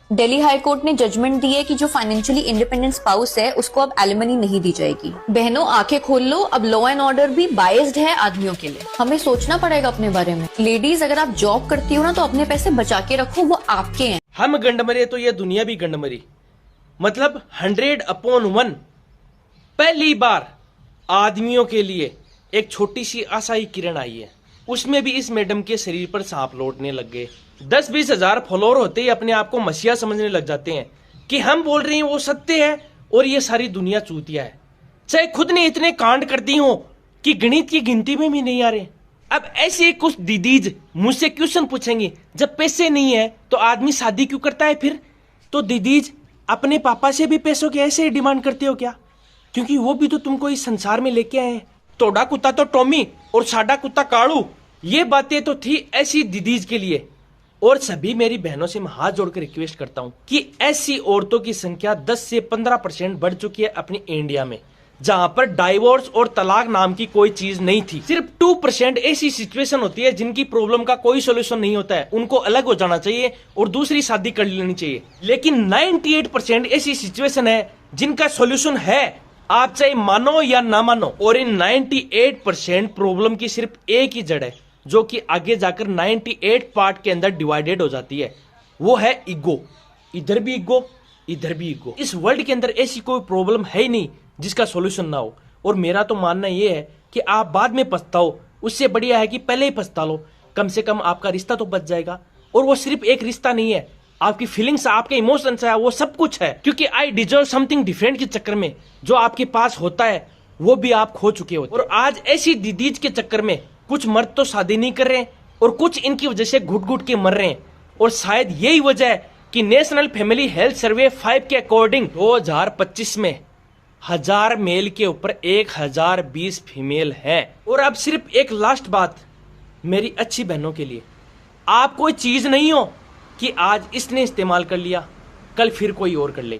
Delhi high court ने judgement दी है कि जो फाइनेंशियली इंडिपेंडेंट स्पाउस है उसको अब एलिमनी नहीं दी जाएगी। बहनों आंखें खोल लो, अब लॉ एंड ऑर्डर भी बाइज्ड है आदमियों के लिए। हमें सोचना पड़ेगा अपने बारे में। लेडीज अगर आप जॉब करती हो ना तो अपने पैसे बचा के रखो, वो आपके हैं। हम गंड मरे तो ये दुनिया भी गंड मरी। मतलब 100/1 पहली बार आदमियों के लिए एक छोटी सी आशाई किरण आई है। उसमें भी इस मैडम के शरीर पर सांप लौटने लग गए। 10-20 हजार फॉलोअर होते ही अपने आप को मसीहा समझने लग जाते हैं कि हम बोल रहे हैं वो सत्य है और ये सारी दुनिया चूतिया है। चाहे खुद ने इतने कांड कर दिए हो कि गणित की गिनती में भी नहीं आ रहे। अब ऐसे कुछ दीदीज मुझसे क्वेश्चन पूछेंगे, जब पैसे नहीं है तो आदमी शादी क्यों करता है फिर? तो दीदीज अपने पापा से भी पैसों के ऐसे डिमांड करते हो क्या? क्योंकि वो भी तो तुमको इस संसार में लेके आए हैं। तोड़ा कुत्ता तो टॉमी और साडा कुत्ता काड़ू, ये बातें तो थी ऐसी दीदीज के लिए। और सभी मेरी बहनों से मैं हाथ जोड़कर रिक्वेस्ट करता हूं कि ऐसी औरतों की संख्या 10 से 15% बढ़ चुकी है अपनी इंडिया में, जहां पर डाइवोर्स और तलाक नाम की कोई चीज नहीं थी। सिर्फ 2% ऐसी सिचुएशन होती है जिनकी प्रॉब्लम का कोई सोल्यूशन नहीं होता है, उनको अलग हो जाना चाहिए और दूसरी शादी कर लेनी चाहिए। लेकिन 98% ऐसी सिचुएशन है जिनका सोल्यूशन है, आप चाहे मानो या ना मानो। और इन 98% प्रॉब्लम की सिर्फ एक ही जड़ है जो कि आगे जाकर 98 पार्ट के अंदर डिवाइडेड हो जाती है, वो है ईगो। इधर भी ईगो, इधर भी ईगो। इस वर्ल्ड के अंदर ऐसी कोई प्रॉब्लम है ही नहीं जिसका सॉल्यूशन ना हो। और मेरा तो मानना ये है कि आप बाद में पछताओ, उससे बढ़िया है कि पहले ही पछता लो। कम से कम आपका रिश्ता तो बच जाएगा। और वो सिर्फ एक रिश्ता नहीं है, आपकी फीलिंग्स, आपके इमोशंस है, वो सब कुछ है। क्योंकि आई डिजर्व समथिंग डिफरेंट के चक्कर में जो आपके पास होता है वो भी आप खो चुके हो। और आज ऐसी दीदीज के चक्कर में कुछ मर्द तो शादी नहीं कर रहे हैं और कुछ इनकी वजह से घुट घुट के मर रहे हैं। और शायद यही वजह है कि नेशनल फैमिली हेल्थ सर्वे 5 के अकॉर्डिंग 2025 में 1000 मेल के ऊपर 1020 फीमेल है। और अब सिर्फ एक लास्ट बात मेरी अच्छी बहनों के लिए, आप कोई चीज नहीं हो कि आज इसने इस्तेमाल कर लिया कल फिर कोई और कर ले।